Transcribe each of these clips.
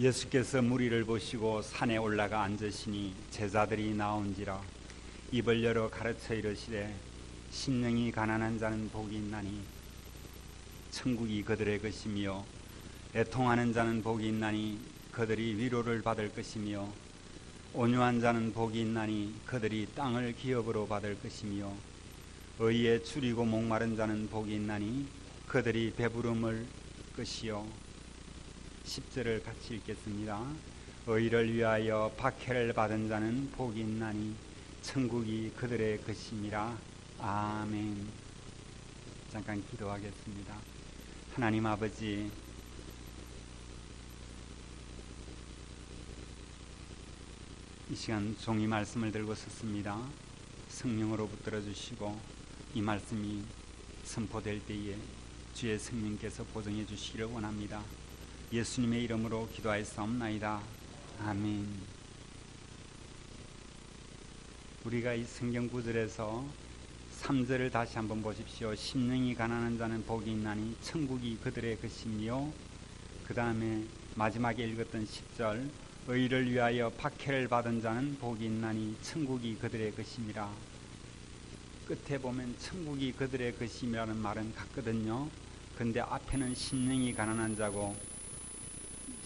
예수께서 무리를 보시고 산에 올라가 앉으시니 제자들이 나온지라 입을 열어 가르쳐 이르시되 심령이 가난한 자는 복이 있나니 천국이 그들의 것이며 애통하는 자는 복이 있나니 그들이 위로를 받을 것이며 온유한 자는 복이 있나니 그들이 땅을 기업으로 받을 것이며 의에 줄이고 목마른 자는 복이 있나니 그들이 배부름을 것이요. 10절을 같이 읽겠습니다. 의를 위하여 박해를 받은 자는 복이 있나니 천국이 그들의 것이니라. 아멘. 잠깐 기도하겠습니다. 하나님 아버지, 이 시간 종이 말씀을 들고 섰습니다. 성령으로 붙들어 주시고 이 말씀이 선포될 때에 주의 성령께서 보정해 주시기를 원합니다. 예수님의 이름으로 기도하였사옵나이다. 아멘. 우리가 이 성경 구절에서 3절을 다시 한번 보십시오. 심령이 가난한 자는 복이 있나니 천국이 그들의 것이며, 그 다음에 마지막에 읽었던 10절 의를 위하여 박해를 받은 자는 복이 있나니 천국이 그들의 것임이라. 끝에 보면 천국이 그들의 것임이라는 말은 같거든요. 근데 앞에는 심령이 가난한 자고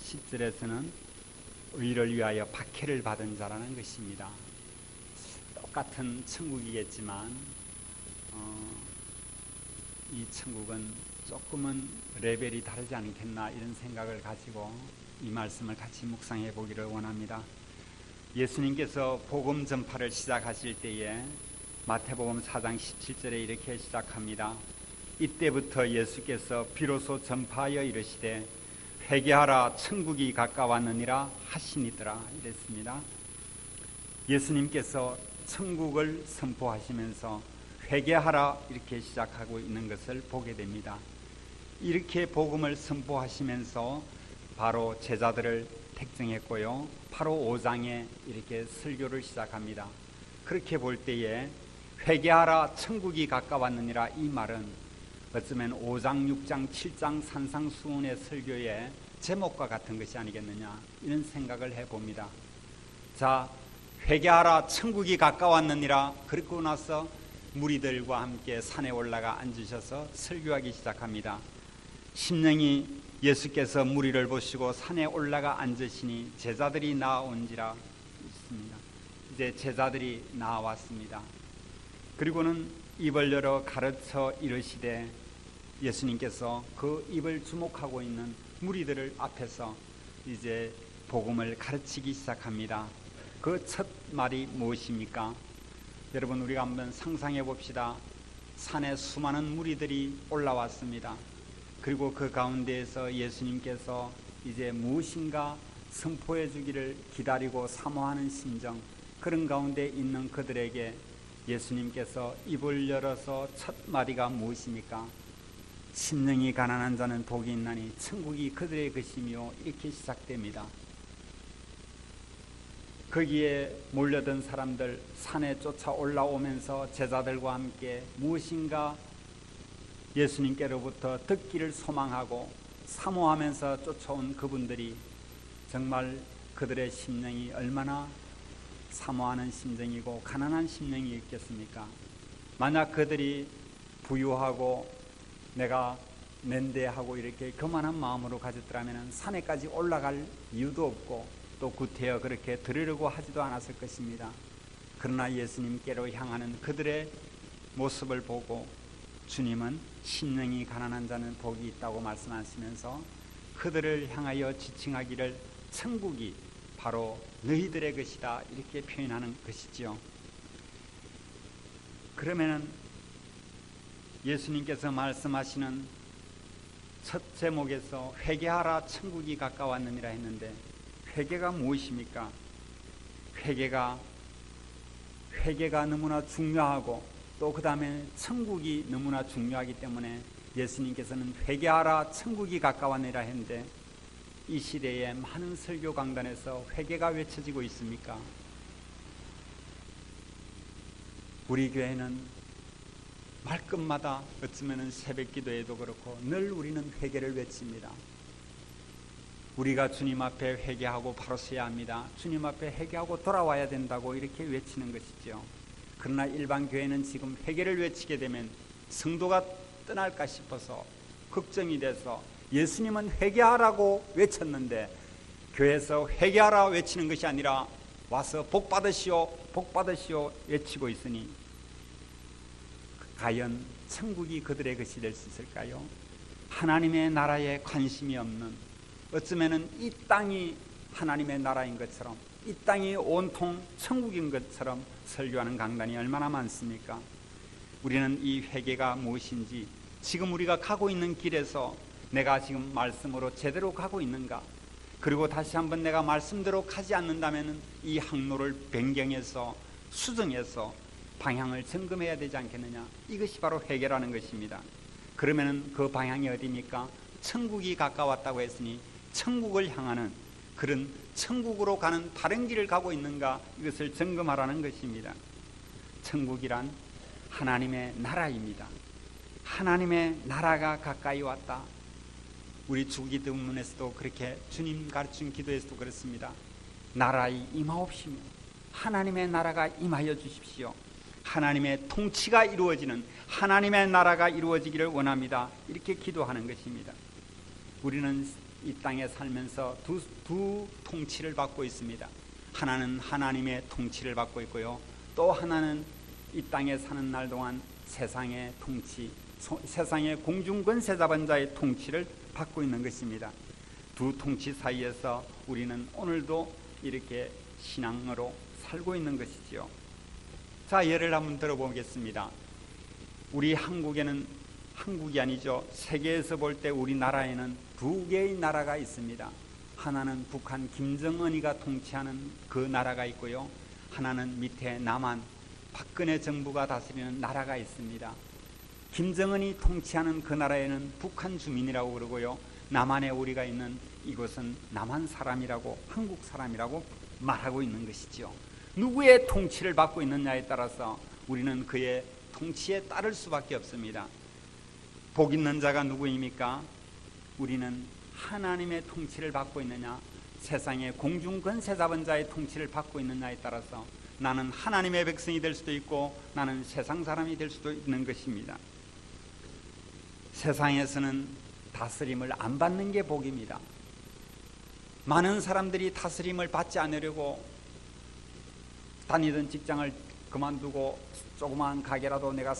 10절에서는 의를 위하여 박해를 받은 자라는 것입니다. 똑같은 천국이겠지만 이 천국은 조금은 레벨이 다르지 않겠나, 이런 생각을 가지고 이 말씀을 같이 묵상해 보기를 원합니다. 예수님께서 복음 전파를 시작하실 때에 마태복음 4장 17절에 이렇게 시작합니다. 이때부터 예수께서 비로소 전파하여 이르시되 회개하라 천국이 가까웠느니라 하시니더라. 이랬습니다. 예수님께서 천국을 선포하시면서 회개하라 이렇게 시작하고 있는 것을 보게 됩니다. 이렇게 복음을 선포하시면서 바로 제자들을 택정했고요, 바로 5장에 이렇게 설교를 시작합니다. 그렇게 볼 때에 회개하라 천국이 가까웠느니라, 이 말은 어쩌면 5장, 6장, 7장 산상수훈의 설교의 제목과 같은 것이 아니겠느냐, 이런 생각을 해봅니다. 자, 회개하라 천국이 가까웠느니라, 그리고 나서 무리들과 함께 산에 올라가 앉으셔서 설교하기 시작합니다. 심령이 예수께서 무리를 보시고 산에 올라가 앉으시니 제자들이 나온지라 있습니다. 이제 제자들이 나왔습니다. 그리고는 입을 열어 가르쳐 이르시되, 예수님께서 그 입을 주목하고 있는 무리들을 앞에서 이제 복음을 가르치기 시작합니다. 그 첫 말이 무엇입니까? 여러분, 우리가 한번 상상해 봅시다. 산에 수많은 무리들이 올라왔습니다. 그리고 그 가운데에서 예수님께서 이제 무엇인가 선포해 주기를 기다리고 사모하는 심정, 그런 가운데 있는 그들에게 예수님께서 입을 열어서 첫 마디가 무엇입니까? 심령이 가난한 자는 복이 있나니 천국이 그들의 것이며, 이렇게 시작됩니다. 거기에 몰려든 사람들, 산에 쫓아 올라오면서 제자들과 함께 무엇인가 예수님께로부터 듣기를 소망하고 사모하면서 쫓아온 그분들이 정말 그들의 심령이 얼마나 사모하는 심정이고 가난한 심령이 있겠습니까? 만약 그들이 부유하고 내가 낸대하고 이렇게 교만한 마음으로 가졌더라면 산에까지 올라갈 이유도 없고 또 구태여 그렇게 들으려고 하지도 않았을 것입니다. 그러나 예수님께로 향하는 그들의 모습을 보고 주님은 심령이 가난한 자는 복이 있다고 말씀하시면서 그들을 향하여 지칭하기를 천국이 바로 너희들의 것이다, 이렇게 표현하는 것이지요. 그러면은 예수님께서 말씀하시는 첫 제목에서 회개하라 천국이 가까웠느니라 했는데, 회개가 무엇입니까? 회개가 너무나 중요하고 또 그 다음에 천국이 너무나 중요하기 때문에 예수님께서는 회개하라 천국이 가까웠느니라 했는데, 이 시대에 많은 설교 강단에서 회개가 외쳐지고 있습니까? 우리 교회는 말끝마다 어쩌면 새벽 기도에도 그렇고 늘 우리는 회개를 외칩니다. 우리가 주님 앞에 회개하고 바로 서야 합니다. 주님 앞에 회개하고 돌아와야 된다고 이렇게 외치는 것이죠. 그러나 일반 교회는 지금 회개를 외치게 되면 성도가 떠날까 싶어서 걱정이 돼서 예수님은 회개하라고 외쳤는데 교회에서 회개하라 외치는 것이 아니라 와서 복 받으시오 복 받으시오 외치고 있으니 과연 천국이 그들의 것이 될 수 있을까요? 하나님의 나라에 관심이 없는, 어쩌면 이 땅이 하나님의 나라인 것처럼, 이 땅이 온통 천국인 것처럼 설교하는 강단이 얼마나 많습니까? 우리는 이 회개가 무엇인지, 지금 우리가 가고 있는 길에서 내가 지금 말씀으로 제대로 가고 있는가, 그리고 다시 한번 내가 말씀대로 가지 않는다면 이 항로를 변경해서 수정해서 방향을 점검해야 되지 않겠느냐. 이것이 바로 회개라는 것입니다. 그러면 그 방향이 어디입니까? 천국이 가까웠다고 했으니 천국을 향하는, 그런 천국으로 가는 다른 길을 가고 있는가, 이것을 점검하라는 것입니다. 천국이란 하나님의 나라입니다. 하나님의 나라가 가까이 왔다. 우리 주기도문에서도 그렇게, 주님 가르친 기도에서도 그렇습니다. 나라의 임하옵시며 하나님의 나라가 임하여 주십시오. 하나님의 통치가 이루어지는, 하나님의 나라가 이루어지기를 원합니다. 이렇게 기도하는 것입니다. 우리는 이 땅에 살면서 두 통치를 받고 있습니다. 하나는 하나님의 통치를 받고 있고요, 또 하나는 이 땅에 사는 날 동안 세상의 통치, 세상의 공중권세 잡은 자의 통치를 받고 있는 것입니다. 두 통치 사이에서 우리는 오늘도 이렇게 신앙으로 살고 있는 것이지요. 자, 예를 한번 들어보겠습니다. 우리 한국에는, 한국이 아니죠, 세계에서 볼 때 우리나라에는 두 개의 나라가 있습니다. 하나는 북한 김정은이가 통치하는 그 나라가 있고요, 하나는 밑에 남한 박근혜 정부가 다스리는 나라가 있습니다. 김정은이 통치하는 그 나라에는 북한 주민이라고 그러고요, 남한에 우리가 있는 이곳은 남한 사람이라고, 한국 사람이라고 말하고 있는 것이죠. 누구의 통치를 받고 있느냐에 따라서 우리는 그의 통치에 따를 수밖에 없습니다. 복 있는 자가 누구입니까? 우리는 하나님의 통치를 받고 있느냐, 세상의 공중권세 잡은 자의 통치를 받고 있느냐에 따라서 나는 하나님의 백성이 될 수도 있고 나는 세상 사람이 될 수도 있는 것입니다. 세상에서는 다스림을 안 받는 게 복입니다. 많은 사람들이 다스림을 받지 않으려고 다니던 직장을 그만두고 조그마한 가게라도 내가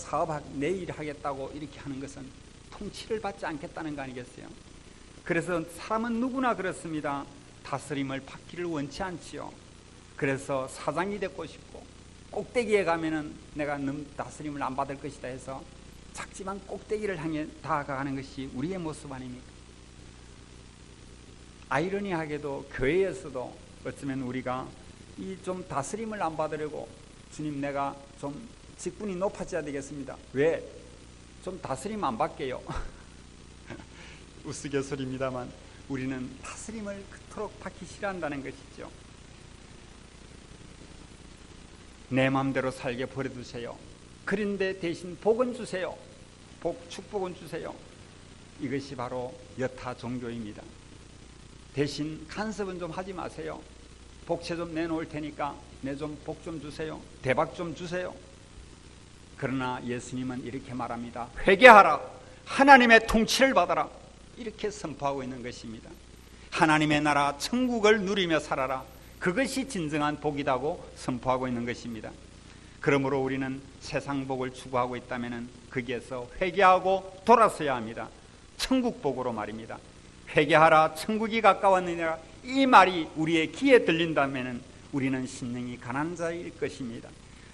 내일 하겠다고 이렇게 하는 것은 통치를 받지 않겠다는 거 아니겠어요? 그래서 사람은 누구나 그렇습니다. 다스림을 받기를 원치 않지요. 그래서 사장이 되고 싶고, 꼭대기에 가면은 내가 다스림을 안 받을 것이다 해서 작지만 꼭대기를 향해 다가가는 것이 우리의 모습 아닙니까? 아이러니하게도 교회에서도 어쩌면 우리가 이 좀 다스림을 안 받으려고, 주님 내가 좀 직분이 높아져야 되겠습니다. 왜? 좀 다스림 안 받게요. 우스갯소리입니다만 우리는 다스림을 그토록 받기 싫어한다는 것이죠. 내 마음대로 살게 버려두세요. 그런데 대신 복은 주세요. 축복은 주세요. 이것이 바로 여타 종교입니다. 대신 간섭은 좀 하지 마세요. 복채 좀 내놓을 테니까 내 좀 복 좀 주세요. 대박 좀 주세요. 그러나 예수님은 이렇게 말합니다. 회개하라. 하나님의 통치를 받아라. 이렇게 선포하고 있는 것입니다. 하나님의 나라 천국을 누리며 살아라. 그것이 진정한 복이라고 선포하고 있는 것입니다. 그러므로 우리는 세상 복을 추구하고 있다면 거기에서 회개하고 돌아서야 합니다. 천국 복으로 말입니다. 회개하라 천국이 가까웠느니라, 이 말이 우리의 귀에 들린다면 우리는 심령이 가난한 자일 것입니다.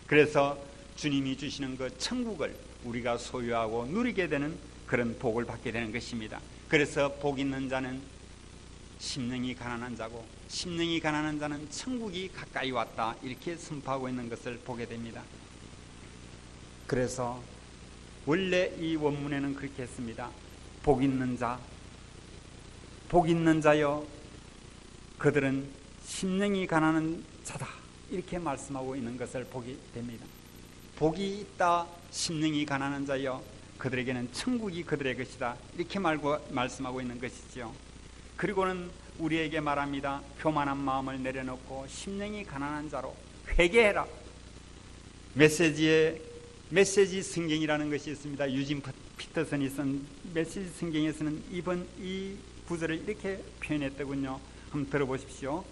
그래서 주님이 주시는 그 천국을 우리가 소유하고 누리게 되는 그런 복을 받게 되는 것입니다. 그래서 복 있는 자는 심령이 가난한 자고, 심령이 가난한 자는 천국이 가까이 왔다, 이렇게 선포하고 있는 것을 보게 됩니다. 그래서 원래 이 원문에는 그렇게 했습니다. 복 있는 자, 복 있는 자여, 그들은 심령이 가난한 자다, 이렇게 말씀하고 있는 것을 보게 됩니다. 복이 있다. 심령이 가난한 자여, 그들에게는 천국이 그들의 것이다. 이렇게 말씀하고 있는 것이지요. 그리고는 우리에게 말합니다. 교만한 마음을 내려놓고 심령이 가난한 자로 회개해라. 메시지 성경이라는 것이 있습니다. 유진 피터슨이 쓴 메시지 성경에서는 이 구절을 이렇게 표현했더군요. 한번 들어보십시오.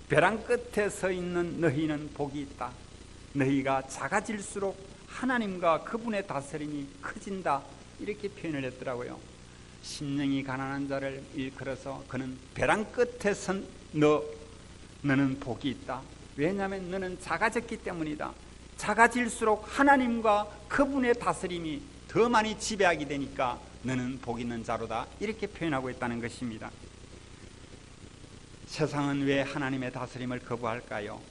벼랑 끝에 서 있는 너희는 복이 있다. 너희가 작아질수록 하나님과 그분의 다스림이 커진다. 이렇게 표현을 했더라고요. 심령이 가난한 자를 일컬어서 그는 벼랑 끝에 선 너는 복이 있다. 왜냐하면 너는 작아졌기 때문이다. 작아질수록 하나님과 그분의 다스림이 더 많이 지배하게 되니까 너는 복 있는 자로다. 이렇게 표현하고 있다는 것입니다. 세상은 왜 하나님의 다스림을 거부할까요?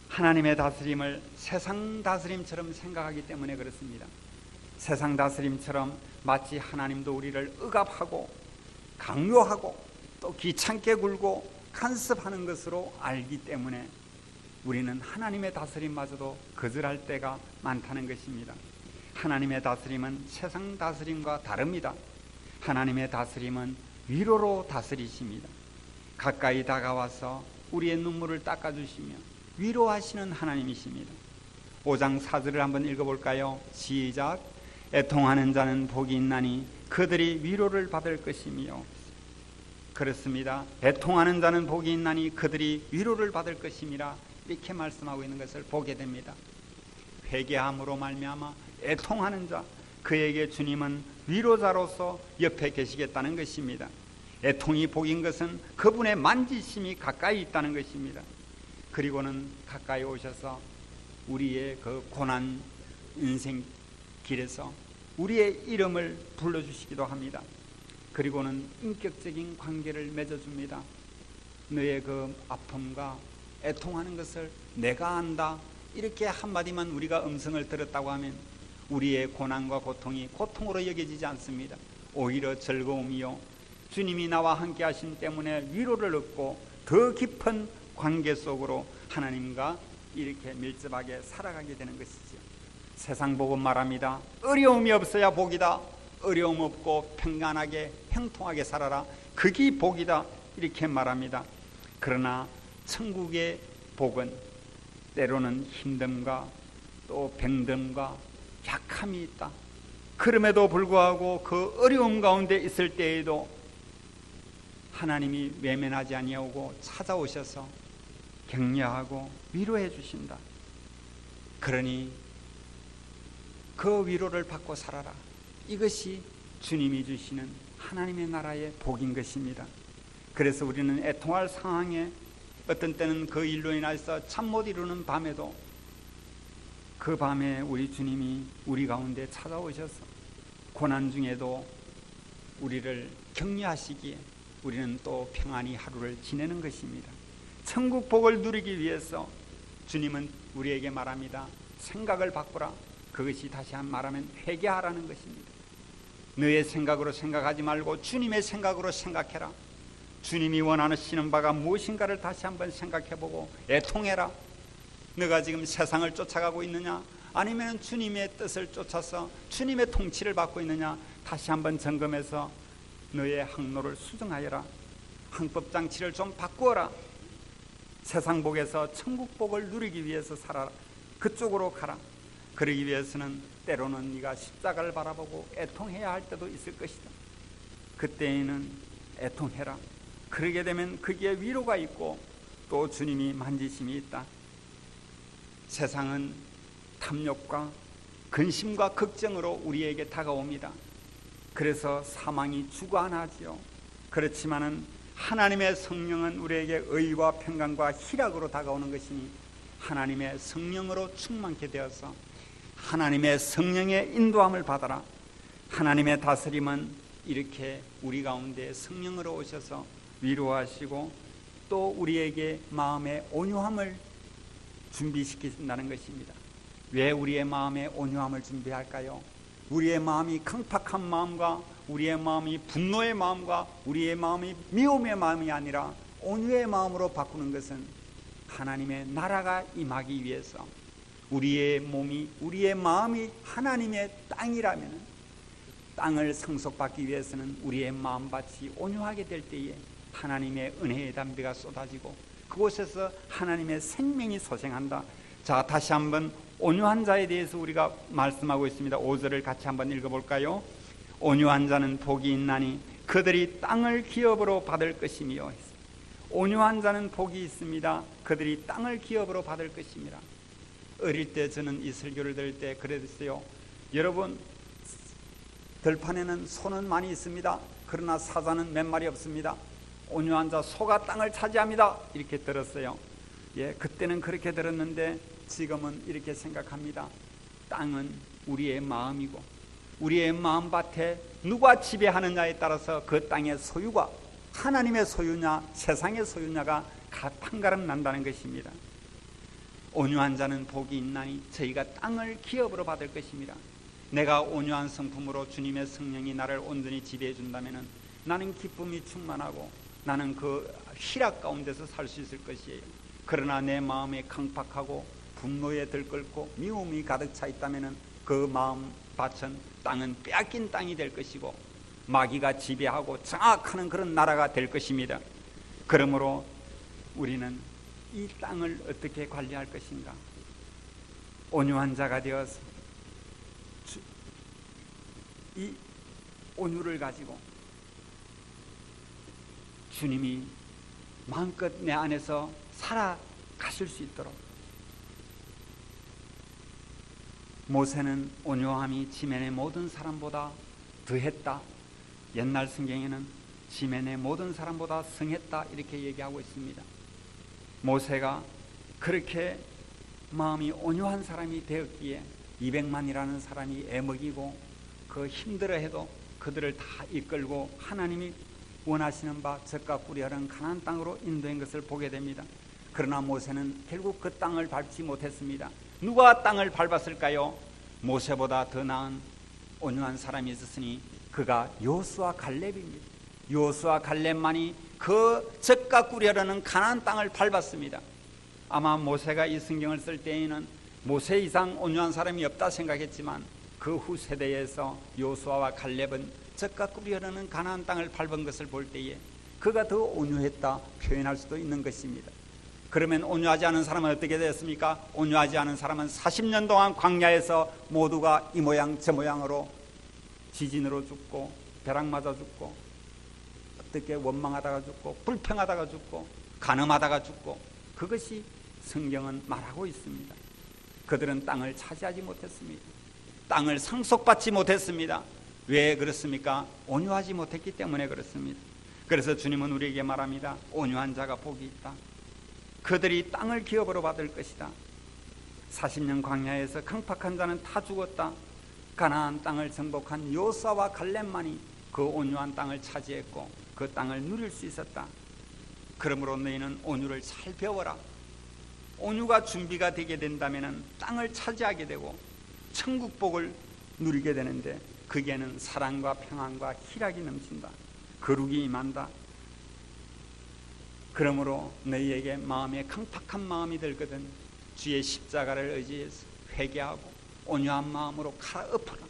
하나님의 다스림을 세상 다스림처럼 생각하기 때문에 그렇습니다. 세상 다스림처럼 마치 하나님도 우리를 억압하고 강요하고 또 귀찮게 굴고 간섭하는 것으로 알기 때문에 우리는 하나님의 다스림마저도 거절할 때가 많다는 것입니다. 하나님의 다스림은 세상 다스림과 다릅니다. 하나님의 다스림은 위로로 다스리십니다. 가까이 다가와서 우리의 눈물을 닦아주시며 위로하시는 하나님이십니다. 5장 4절을 한번 읽어볼까요? 시작. 애통하는 자는 복이 있나니 그들이 위로를 받을 것이며. 그렇습니다. 애통하는 자는 복이 있나니 그들이 위로를 받을 것임이라 이렇게 말씀하고 있는 것을 보게 됩니다. 회개함으로 말미암아 애통하는 자, 그에게 주님은 위로자로서 옆에 계시겠다는 것입니다. 애통이 복인 것은 그분의 만지심이 가까이 있다는 것입니다. 그리고는 가까이 오셔서 우리의 그 고난 인생 길에서 우리의 이름을 불러주시기도 합니다. 그리고는 인격적인 관계를 맺어줍니다. 너의 그 아픔과 애통하는 것을 내가 안다. 이렇게 한마디만 우리가 음성을 들었다고 하면 우리의 고난과 고통이 고통으로 여겨지지 않습니다. 오히려 즐거움이요, 주님이 나와 함께 하신 때문에 위로를 얻고 더 깊은 관계 속으로 하나님과 이렇게 밀접하게 살아가게 되는 것이죠. 세상 복음 말합니다. 어려움이 없어야 복이다. 어려움 없고 평안하게 형통하게 살아라. 그게 복이다. 이렇게 말합니다. 그러나 천국의 복은 때로는 힘듦과 또 병듦과 약함이 있다. 그럼에도 불구하고 그 어려움 가운데 있을 때에도 하나님이 외면하지 아니하고 찾아오셔서 격려하고 위로해 주신다. 그러니 그 위로를 받고 살아라. 이것이 주님이 주시는 하나님의 나라의 복인 것입니다. 그래서 우리는 애통할 상황에 어떤 때는 그 일로 인해서 잠 못 이루는 밤에도 그 밤에 우리 주님이 우리 가운데 찾아오셔서 고난 중에도 우리를 격려하시기에 우리는 또 평안히 하루를 지내는 것입니다. 천국 복을 누리기 위해서 주님은 우리에게 말합니다. 생각을 바꾸라. 그것이 다시 한 말하면 회개하라는 것입니다. 너의 생각으로 생각하지 말고 주님의 생각으로 생각해라. 주님이 원하시는 바가 무엇인가를 다시 한번 생각해보고 애통해라. 너가 지금 세상을 쫓아가고 있느냐, 아니면 주님의 뜻을 쫓아서 주님의 통치를 받고 있느냐, 다시 한번 점검해서 너의 항로를 수정하여라. 항법장치를 좀 바꾸어라. 세상 복에서 천국 복을 누리기 위해서 살아라. 그쪽으로 가라. 그러기 위해서는 때로는 네가 십자가를 바라보고 애통해야 할 때도 있을 것이다. 그때에는 애통해라. 그러게 되면 거기에 위로가 있고 또 주님이 만지심이 있다. 세상은 탐욕과 근심과 걱정으로 우리에게 다가옵니다. 그래서 사망이 주관하지요. 그렇지만은 하나님의 성령은 우리에게 의와 평강과 희락으로 다가오는 것이니 하나님의 성령으로 충만케 되어서 하나님의 성령의 인도함을 받아라. 하나님의 다스림은 이렇게 우리 가운데 성령으로 오셔서 위로하시고 또 우리에게 마음의 온유함을 준비시킨다는 것입니다. 왜 우리의 마음에 온유함을 준비할까요? 우리의 마음이 강팍한 마음과 우리의 마음이 분노의 마음과 우리의 마음이 미움의 마음이 아니라 온유의 마음으로 바꾸는 것은 하나님의 나라가 임하기 위해서, 우리의 몸이, 우리의 마음이 하나님의 땅이라면 땅을 상속받기 위해서는 우리의 마음밭이 온유하게 될 때에 하나님의 은혜의 담비가 쏟아지고 그곳에서 하나님의 생명이 소생한다. 자, 다시 한번 온유한 자에 대해서 우리가 말씀하고 있습니다. 5절을 같이 한번 읽어볼까요? 온유한 자는 복이 있나니 그들이 땅을 기업으로 받을 것이며. 온유한 자는 복이 있습니다. 그들이 땅을 기업으로 받을 것입니다. 어릴 때 저는 이 설교를 들을 때 그랬어요. 여러분, 들판에는 소는 많이 있습니다. 그러나 사자는 몇 마리 없습니다. 온유한 자, 소가 땅을 차지합니다. 이렇게 들었어요. 예, 그때는 그렇게 들었는데 지금은 이렇게 생각합니다. 땅은 우리의 마음이고 우리의 마음밭에 누가 지배하느냐에 따라서 그 땅의 소유가 하나님의 소유냐 세상의 소유냐가 판가름 난다는 것입니다. 온유한 자는 복이 있나니 저희가 땅을 기업으로 받을 것입니다. 내가 온유한 성품으로 주님의 성령이 나를 온전히 지배해 준다면 나는 기쁨이 충만하고 나는 그 희락 가운데서 살 수 있을 것이에요. 그러나 내 마음이 강팍하고 분노에 들끓고 미움이 가득 차 있다면 그 마음 밭은 땅은 빼앗긴 땅이 될 것이고 마귀가 지배하고 장악하는 그런 나라가 될 것입니다. 그러므로 우리는 이 땅을 어떻게 관리할 것인가? 온유한 자가 되어서 이 온유를 가지고 주님이 마음껏 내 안에서 살아가실 수 있도록. 모세는 온유함이 지면의 모든 사람보다 더했다. 옛날 성경에는 지면의 모든 사람보다 성했다 이렇게 얘기하고 있습니다. 모세가 그렇게 마음이 온유한 사람이 되었기에 200만이라는 사람이 애먹이고 그 힘들어해도 그들을 다 이끌고 하나님이 원하시는 바 젖과 꿀이 흐르는 가나안 땅으로 인도한 것을 보게 됩니다. 그러나 모세는 결국 그 땅을 밟지 못했습니다. 누가 땅을 밟았을까요? 모세보다 더 나은 온유한 사람이 있었으니 그가 여호수아 갈렙입니다. 여호수아 갈렙만이 그 젖과 꿀이 흐르는 가나안 땅을 밟았습니다. 아마 모세가 이 성경을 쓸 때에는 모세 이상 온유한 사람이 없다 생각했지만 그 후 세대에서 여호수아와 갈렙은 젖과 꿀이 흐르는 가나안 땅을 밟은 것을 볼 때에 그가 더 온유했다 표현할 수도 있는 것입니다. 그러면 온유하지 않은 사람은 어떻게 되었습니까? 온유하지 않은 사람은 40년 동안 광야에서 모두가 이 모양 저 모양으로 지진으로 죽고 벼락 맞아 죽고 어떻게 원망하다가 죽고 불평하다가 죽고 간음하다가 죽고 그것이 성경은 말하고 있습니다. 그들은 땅을 차지하지 못했습니다. 땅을 상속받지 못했습니다. 왜 그렇습니까? 온유하지 못했기 때문에 그렇습니다. 그래서 주님은 우리에게 말합니다. 온유한 자가 복이 있다. 그들이 땅을 기업으로 받을 것이다. 40년 광야에서 강팍한 자는 다 죽었다. 가나안 땅을 정복한 여호수아와 갈렙만이 그 온유한 땅을 차지했고 그 땅을 누릴 수 있었다. 그러므로 너희는 온유를 잘 배워라. 온유가 준비가 되게 된다면 땅을 차지하게 되고 천국복을 누리게 되는데 그게는 사랑과 평안과 희락이 넘친다. 거룩이 임한다. 그러므로 너희에게 마음에 강팍한 마음이 들거든 주의 십자가를 의지해서 회개하고 온유한 마음으로 갈아엎어라.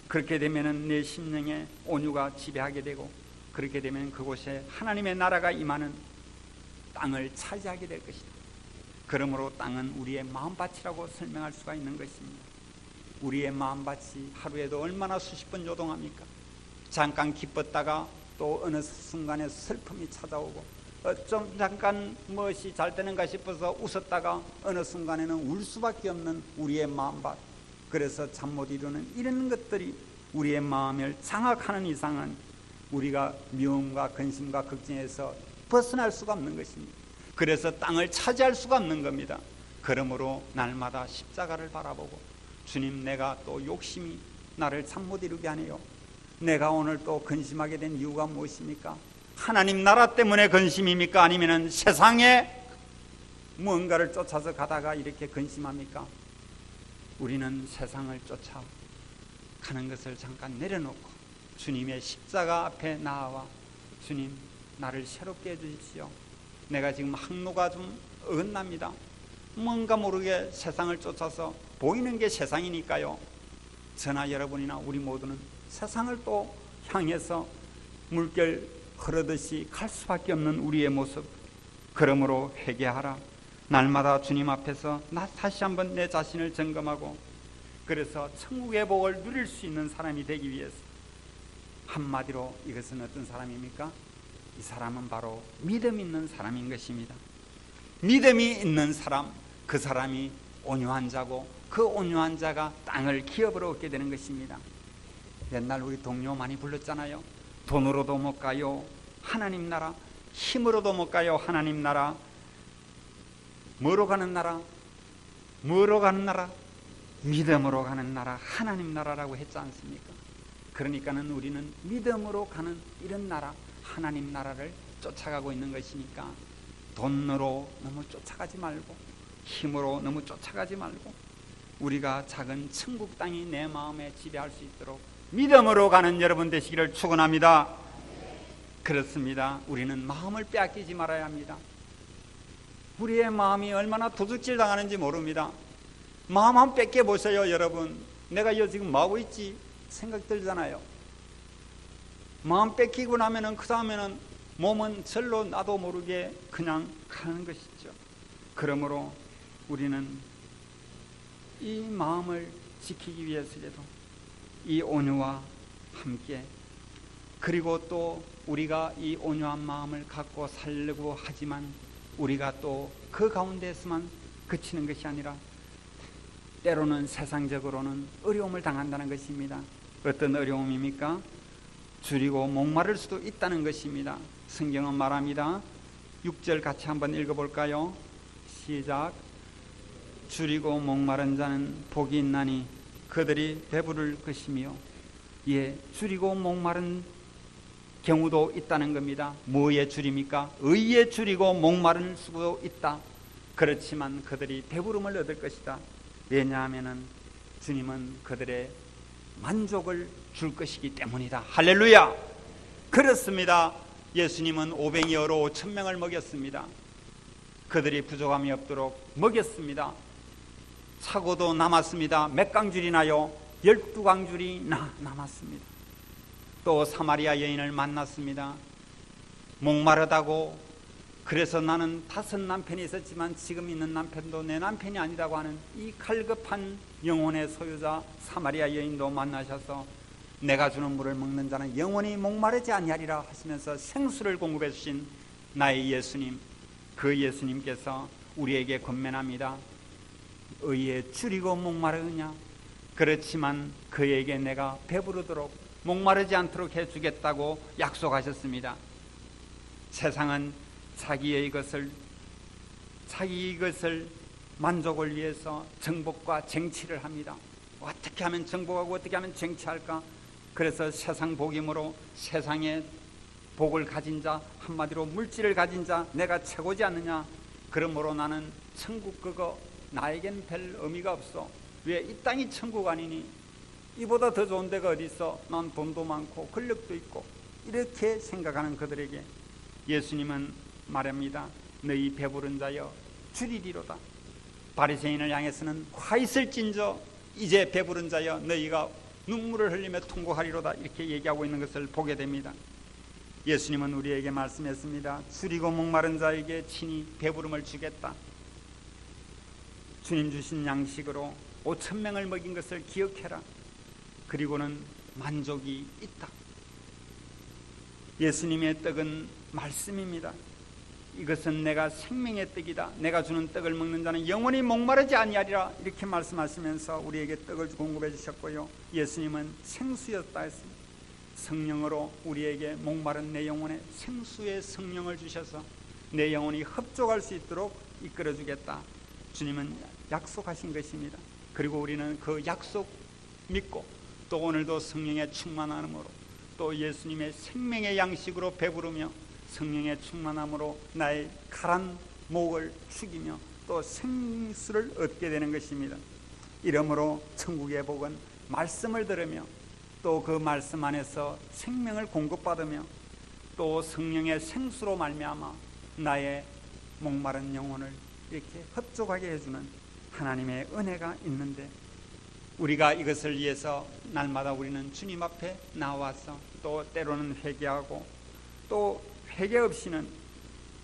그렇게 되면 내 심령에 온유가 지배하게 되고 그렇게 되면 그곳에 하나님의 나라가 임하는 땅을 차지하게 될 것이다. 그러므로 땅은 우리의 마음밭이라고 설명할 수가 있는 것입니다. 우리의 마음밭이 하루에도 얼마나 수십 번 요동합니까? 잠깐 기뻤다가 또 어느 순간에 슬픔이 찾아오고 좀 잠깐 무엇이 잘 되는가 싶어서 웃었다가 어느 순간에는 울 수밖에 없는 우리의 마음밭. 그래서 잠 못 이루는 이런 것들이 우리의 마음을 장악하는 이상은 우리가 미움과 근심과 걱정에서 벗어날 수가 없는 것입니다. 그래서 땅을 차지할 수가 없는 겁니다. 그러므로 날마다 십자가를 바라보고 주님, 내가 또 욕심이 나를 잠 못 이루게 하네요. 내가 오늘 또 근심하게 된 이유가 무엇입니까? 하나님 나라 때문에 근심입니까? 아니면 세상에 무언가를 쫓아서 가다가 이렇게 근심합니까? 우리는 세상을 쫓아가는 것을 잠깐 내려놓고 주님의 십자가 앞에 나와 주님, 나를 새롭게 해주십시오. 내가 지금 항로가 좀 어긋납니다. 뭔가 모르게 세상을 쫓아서 보이는 게 세상이니까요. 저나 여러분이나 우리 모두는 세상을 또 향해서 물결 흐르듯이 갈 수밖에 없는 우리의 모습. 그러므로 회개하라. 날마다 주님 앞에서 나 다시 한번 내 자신을 점검하고, 그래서 천국의 복을 누릴 수 있는 사람이 되기 위해서, 한마디로 이것은 어떤 사람입니까? 이 사람은 바로 믿음 있는 사람인 것입니다. 믿음이 있는 사람, 그 사람이 온유한 자고, 그 온유한 자가 땅을 기업으로 얻게 되는 것입니다. 옛날 우리 동료 많이 불렀잖아요. 돈으로도 못 가요 하나님 나라, 힘으로도 못 가요 하나님 나라. 뭐로 가는 나라? 뭐로 가는 나라? 믿음으로 가는 나라, 하나님 나라라고 했지 않습니까? 그러니까는 우리는 믿음으로 가는 이런 나라, 하나님 나라를 쫓아가고 있는 것이니까, 돈으로 너무 쫓아가지 말고, 힘으로 너무 쫓아가지 말고, 우리가 작은 천국 땅이 내 마음에 지배할 수 있도록 믿음으로 가는 여러분 되시기를 축원합니다. 그렇습니다. 우리는 마음을 빼앗기지 말아야 합니다. 우리의 마음이 얼마나 도둑질 당하는지 모릅니다. 마음 한번 뺏겨 보세요. 여러분, 내가 지금 뭐하고 있지 생각 들잖아요. 마음 뺏기고 나면은 그 다음에는 몸은 절로 나도 모르게 그냥 가는 것이죠. 그러므로 우리는 이 마음을 지키기 위해서라도 이 온유와 함께, 그리고 또 우리가 이 온유한 마음을 갖고 살려고 하지만 우리가 또 그 가운데에서만 그치는 것이 아니라 때로는 세상적으로는 어려움을 당한다는 것입니다. 어떤 어려움입니까? 줄이고 목마를 수도 있다는 것입니다. 성경은 말합니다. 6절 같이 한번 읽어볼까요? 시작. 줄이고 목마른 자는 복이 있나니 그들이 배부를 것이며. 예, 줄이고 목마른 경우도 있다는 겁니다. 뭐에 줄입니까? 의에 줄이고 목마를 수도 있다. 그렇지만 그들이 배부름을 얻을 것이다. 왜냐하면 주님은 그들의 만족을 줄 것이기 때문이다. 할렐루야. 그렇습니다. 예수님은 500여로 5,000명을 먹였습니다. 그들이 부족함이 없도록 먹였습니다. 차고도 남았습니다. 몇 강줄이나요? 12강줄이 남았습니다. 또 사마리아 여인을 만났습니다. 목마르다고, 그래서 나는 5 남편이 있었지만 지금 있는 남편도 내 남편이 아니라고 하는 이 갈급한 영혼의 소유자 사마리아 여인도 만나셔서 내가 주는 물을 먹는 자는 영원히 목마르지 아니하리라 하시면서 생수를 공급해 주신 나의 예수님, 그 예수님께서 우리에게 권면합니다. 의에 줄이고 목마르느냐? 그렇지만 그에게 내가 배부르도록 목마르지 않도록 해주겠다고 약속하셨습니다. 세상은 자기 것을 만족을 위해서 정복과 쟁취를 합니다. 어떻게 하면 정복하고 어떻게 하면 쟁취할까? 그래서 세상 복임으로 세상의 복을 가진 자, 한마디로 물질을 가진 자, 내가 최고지 않느냐? 그러므로 나는 천국 그거 나에겐 별 의미가 없어. 왜? 이 땅이 천국 아니니? 이보다 더 좋은 데가 어디 있어? 난 돈도 많고 권력도 있고. 이렇게 생각하는 그들에게 예수님은 말합니다. 너희 배부른 자여 줄이리로다. 바리새인을 향해서는 화 있을진저 이제 배부른 자여 너희가 눈물을 흘리며 통곡하리로다, 이렇게 얘기하고 있는 것을 보게 됩니다. 예수님은 우리에게 말씀했습니다. 줄이고 목마른 자에게 친히 배부름을 주겠다. 주님 주신 양식으로 5,000명을 먹인 것을 기억해라. 그리고는 만족이 있다. 예수님의 떡은 말씀입니다. 이것은 내가 생명의 떡이다. 내가 주는 떡을 먹는 자는 영원히 목마르지 아니하리라, 이렇게 말씀하시면서 우리에게 떡을 공급해 주셨고요. 예수님은 생수였다 했습니다. 성령으로 우리에게 목마른 내 영혼에 생수의 성령을 주셔서 내 영혼이 흡족할 수 있도록 이끌어 주겠다. 주님은 약속하신 것입니다. 그리고 우리는 그 약속 믿고 또 오늘도 성령의 충만함으로 또 예수님의 생명의 양식으로 배부르며 성령의 충만함으로 나의 가란 목을 죽이며 또 생수를 얻게 되는 것입니다. 이러므로 천국의 복은 말씀을 들으며 또 그 말씀 안에서 생명을 공급받으며 또 성령의 생수로 말미암아 나의 목마른 영혼을 이렇게 흡족하게 해주는 하나님의 은혜가 있는데, 우리가 이것을 위해서 날마다 우리는 주님 앞에 나와서 또 때로는 회개하고, 또 회개 없이는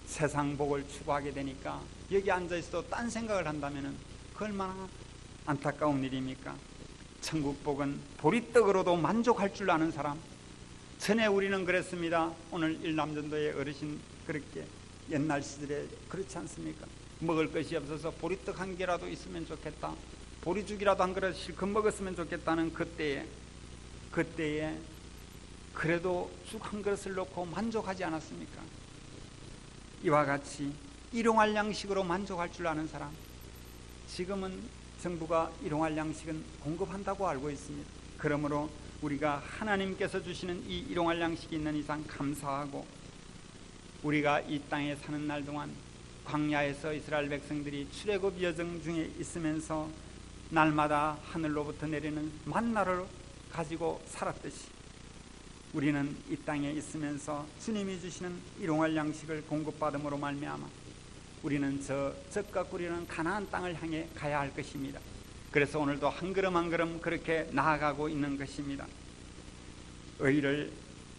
세상 복을 추구하게 되니까 여기 앉아있어도 딴 생각을 한다면 그 얼마나 안타까운 일입니까? 천국 복은 보리떡으로도 만족할 줄 아는 사람. 전에 우리는 그랬습니다. 오늘 일남전도의 어르신 그렇게 옛날 시절에 그렇지 않습니까? 먹을 것이 없어서 보리떡 한 개라도 있으면 좋겠다, 보리죽이라도 한 그릇 실컷 먹었으면 좋겠다는 그때에 그래도 죽 한 그릇을 놓고 만족하지 않았습니까? 이와 같이 일용할 양식으로 만족할 줄 아는 사람, 지금은 정부가 일용할 양식은 공급한다고 알고 있습니다. 그러므로 우리가 하나님께서 주시는 이 일용할 양식이 있는 이상 감사하고, 우리가 이 땅에 사는 날 동안 광야에서 이스라엘 백성들이 출애굽 여정 중에 있으면서 날마다 하늘로부터 내리는 만나를 가지고 살았듯이, 우리는 이 땅에 있으면서 주님이 주시는 일용할 양식을 공급받음으로 말미암아 우리는 저 젖과 꿀이는 가나안 땅을 향해 가야 할 것입니다. 그래서 오늘도 한 걸음 한 걸음 그렇게 나아가고 있는 것입니다. 의를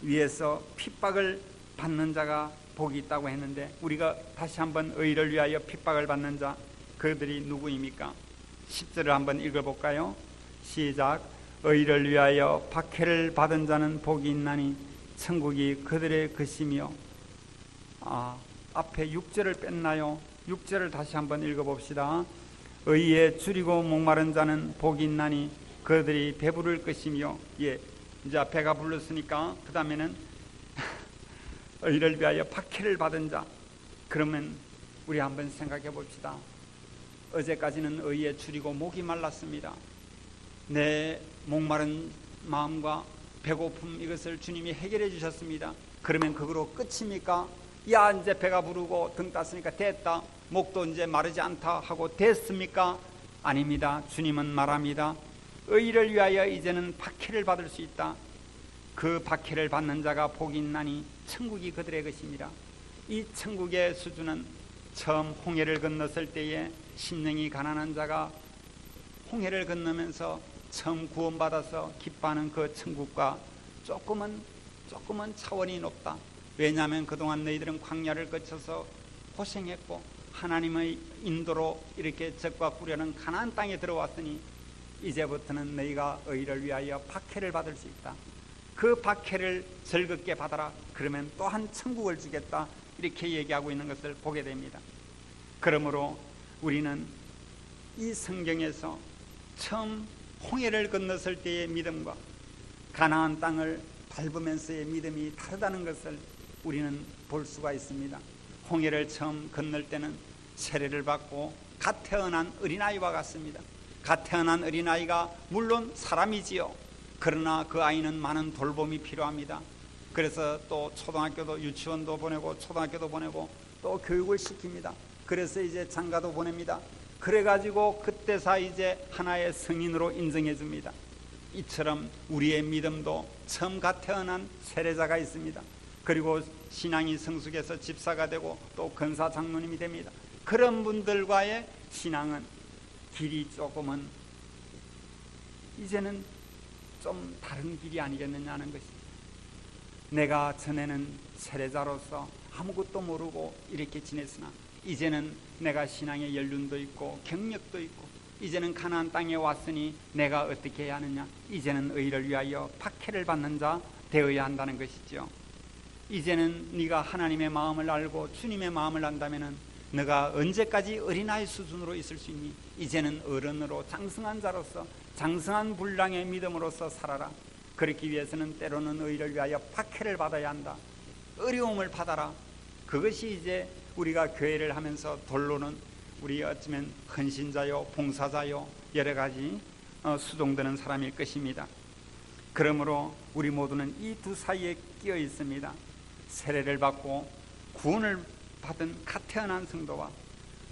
위해서 핍박을 받는 자가 복이 있다고 했는데, 우리가 다시 한번 의를 위하여 핍박을 받는 자, 그들이 누구입니까? 10절을 한번 읽어볼까요? 시작. 의를 위하여 박해를 받은 자는 복이 있나니 천국이 그들의 것이며. 앞에 6절을 뺐나요? 6절을 다시 한번 읽어봅시다. 의에 줄이고 목마른 자는 복이 있나니 그들이 배부를 것이며. 예, 이제 배가 불렀으니까 그 다음에는 의를 위하여 박해를 받은 자. 그러면 우리 한번 생각해 봅시다. 어제까지는 의에 줄이고 목이 말랐습니다. 내 목마른 마음과 배고픔, 이것을 주님이 해결해 주셨습니다. 그러면 그거로 끝입니까? 야, 이제 배가 부르고 등 땄으니까 됐다, 목도 이제 마르지 않다 하고 됐습니까? 아닙니다. 주님은 말합니다. 의를 위하여 이제는 박해를 받을 수 있다. 그 박해를 받는 자가 복이 있나니 천국이 그들의 것입니다. 이 천국의 수준은 처음 홍해를 건넜을 때에 심령이 가난한 자가 홍해를 건너면서 처음 구원받아서 기뻐하는 그 천국과 조금은 차원이 높다. 왜냐하면 그동안 너희들은 광야를 거쳐서 고생했고 하나님의 인도로 이렇게 젖과 꿀이라는 가나안 땅에 들어왔으니 이제부터는 너희가 의를 위하여 박해를 받을 수 있다. 그 박해를 즐겁게 받아라. 그러면 또한 천국을 주겠다. 이렇게 얘기하고 있는 것을 보게 됩니다. 그러므로 우리는 이 성경에서 처음 홍해를 건넜을 때의 믿음과 가나안 땅을 밟으면서의 믿음이 다르다는 것을 우리는 볼 수가 있습니다. 홍해를 처음 건널 때는 세례를 받고 갓 태어난 어린아이와 같습니다. 갓 태어난 어린아이가 물론 사람이지요. 그러나 그 아이는 많은 돌봄이 필요합니다. 그래서 또 초등학교도, 유치원도 보내고 초등학교도 보내고 또 교육을 시킵니다. 그래서 이제 장가도 보냅니다. 그래가지고 그때서 이제 하나의 성인으로 인정해 줍니다. 이처럼 우리의 믿음도 처음 갓 태어난 세례자가 있습니다. 그리고 신앙이 성숙해서 집사가 되고 또 권사 장로님이 됩니다. 그런 분들과의 신앙은 길이 조금은 이제는 좀 다른 길이 아니겠느냐 하는 것입니다. 내가 전에는 세례자로서 아무것도 모르고 이렇게 지냈으나 이제는 내가 신앙의 연륜도 있고 경력도 있고 이제는 가나안 땅에 왔으니 내가 어떻게 해야 하느냐? 이제는 의를 위하여 박해를 받는 자 되어야 한다는 것이죠. 이제는 네가 하나님의 마음을 알고 주님의 마음을 안다면 네가 언제까지 어린아이 수준으로 있을 수 있니? 이제는 어른으로 장성한 자로서 장성한 분량의 믿음으로서 살아라. 그렇기 위해서는 때로는 의를 위하여 박해를 받아야 한다. 어려움을 받아라. 그것이 이제 우리가 교회를 하면서 돌로는 우리 어쩌면 헌신자요, 봉사자요, 여러 가지 수종되는 사람일 것입니다. 그러므로 우리 모두는 이 두 사이에 끼어 있습니다. 세례를 받고 구원을 받은 갓 태어난 성도와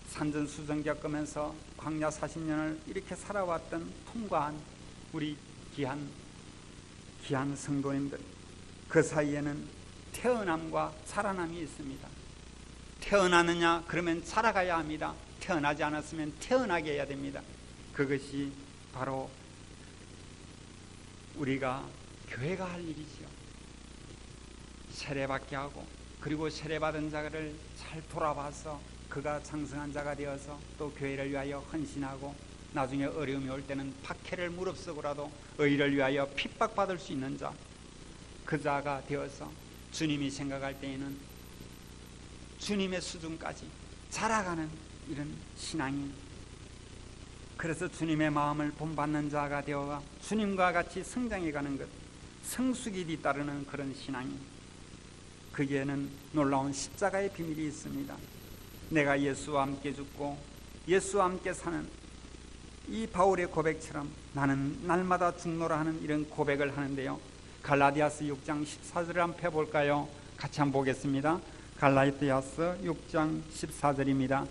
산전수전 겪으면서 광야 40년을 이렇게 살아왔던 통과한 우리 귀한 성도님들, 그 사이에는 태어남과 자라남이 있습니다. 태어나느냐? 그러면 자라가야 합니다. 태어나지 않았으면 태어나게 해야 됩니다. 그것이 바로 우리가 교회가 할 일이지요. 세례받게 하고, 그리고 세례받은 자를 잘 돌아봐서 그가 장성한 자가 되어서 또 교회를 위하여 헌신하고, 나중에 어려움이 올 때는 박해를 무릅쓰고라도 의를 위하여 핍박받을 수 있는 자, 그 자가 되어서 주님이 생각할 때에는 주님의 수준까지 자라가는 이런 신앙이, 그래서 주님의 마음을 본받는 자가 되어가 주님과 같이 성장해가는 것, 성숙이 뒤따르는 그런 신앙이, 거기에는 놀라운 십자가의 비밀이 있습니다. 내가 예수와 함께 죽고 예수와 함께 사는 이 바울의 고백처럼 나는 날마다 죽노라 하는 이런 고백을 하는데요. 갈라디아서 6장 14절을 한번 펴볼까요? 같이 한번 보겠습니다. 갈라디아서 6장 14절입니다.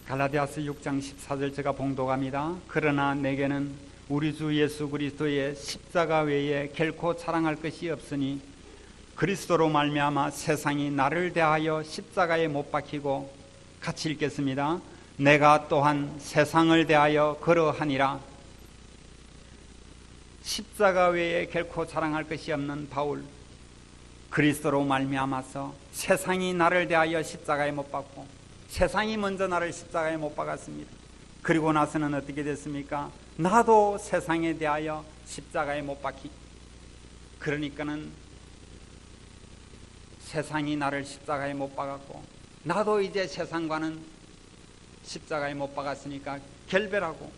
갈라디아서 6장 14절 제가 봉독합니다. 그러나 내게는 우리 주 예수 그리스도의 십자가 외에 결코 자랑할 것이 없으니 그리스도로 말미암아 세상이 나를 대하여 십자가에 못 박히고, 같이 읽겠습니다. 내가 또한 세상을 대하여 그러하니라. 십자가 외에 결코 자랑할 것이 없는 바울, 그리스도로 말미암아서 세상이 나를 대하여 십자가에 못 박고, 세상이 먼저 나를 십자가에 못 박았습니다. 그리고 나서는 어떻게 됐습니까? 나도 세상에 대하여 십자가에 못 박히. 그러니까는 세상이 나를 십자가에 못 박았고, 나도 이제 세상과는 십자가에 못 박았으니까 결별하고,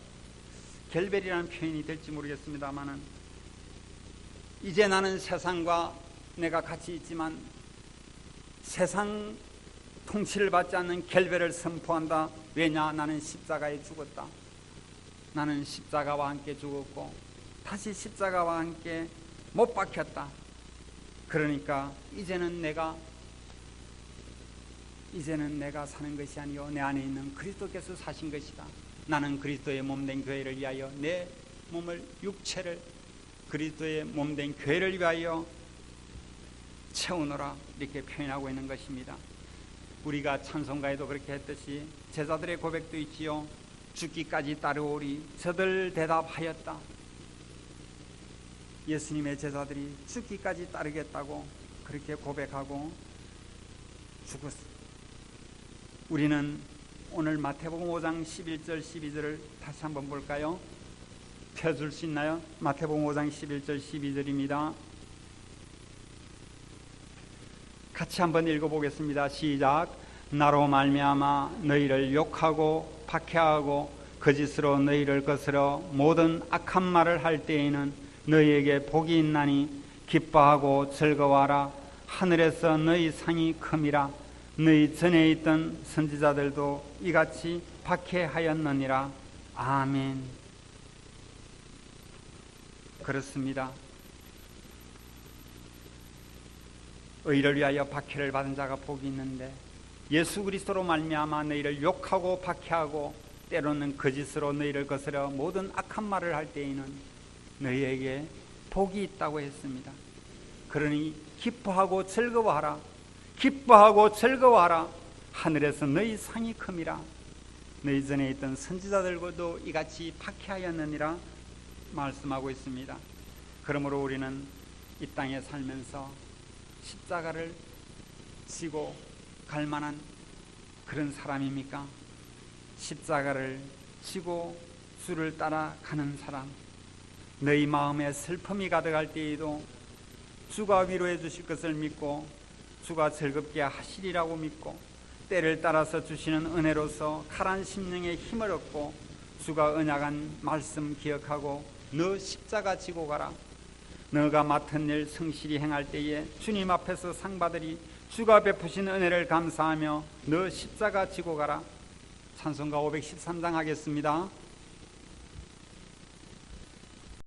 결별이라는 표현이 될지 모르겠습니다만은, 이제 나는 세상과 내가 같이 있지만 세상 통치를 받지 않는 결별을 선포한다. 왜냐? 나는 십자가에 죽었다. 나는 십자가와 함께 죽었고 다시 십자가와 함께 못 박혔다. 그러니까 이제는 내가 사는 것이 아니요 내 안에 있는 그리스도께서 사신 것이다. 나는 그리스도의 몸된 교회를 위하여 내 몸을, 육체를 그리스도의 몸된 교회를 위하여 채우노라, 이렇게 표현하고 있는 것입니다. 우리가 찬송가에도 그렇게 했듯이 제자들의 고백도 있지요. 죽기까지 따르오리. 저들 대답하였다. 예수님의 제자들이 죽기까지 따르겠다고 그렇게 고백하고 죽었습니다. 우리는 오늘 마태복음 5장 11절 12절을 다시 한번 볼까요? 펴줄 수 있나요? 마태복음 5장 11절 12절입니다. 같이 한번 읽어보겠습니다. 시작. 나로 말미암아 너희를 욕하고 박해하고 거짓으로 너희를 거스러 모든 악한 말을 할 때에는 너희에게 복이 있나니 기뻐하고 즐거워하라. 하늘에서 너희 상이 큼이라. 너희 전에 있던 선지자들도 이같이 박해하였느니라. 아멘. 그렇습니다. 의를 위하여 박해를 받은 자가 복이 있는데, 예수 그리스도로 말미암아 너희를 욕하고 박해하고 때로는 거짓으로 너희를 거스려 모든 악한 말을 할 때에는 너희에게 복이 있다고 했습니다. 그러니 기뻐하고 즐거워하라. 기뻐하고 즐거워하라. 하늘에서 너희 상이 큼이라. 너희 전에 있던 선지자들과도 이같이 박해하였느니라 말씀하고 있습니다. 그러므로 우리는 이 땅에 살면서 십자가를 지고 갈 만한 그런 사람입니까? 십자가를 지고 주를 따라가는 사람, 너희 마음에 슬픔이 가득할 때에도 주가 위로해 주실 것을 믿고 주가 즐겁게 하시리라고 믿고 때를 따라서 주시는 은혜로서 칼한 심령에 힘을 얻고 주가 언약한 말씀 기억하고 너 십자가 지고 가라. 너가 맡은 일 성실히 행할 때에 주님 앞에서 상 받으리. 주가 베푸신 은혜를 감사하며 너 십자가 지고 가라. 찬송가 513장 하겠습니다.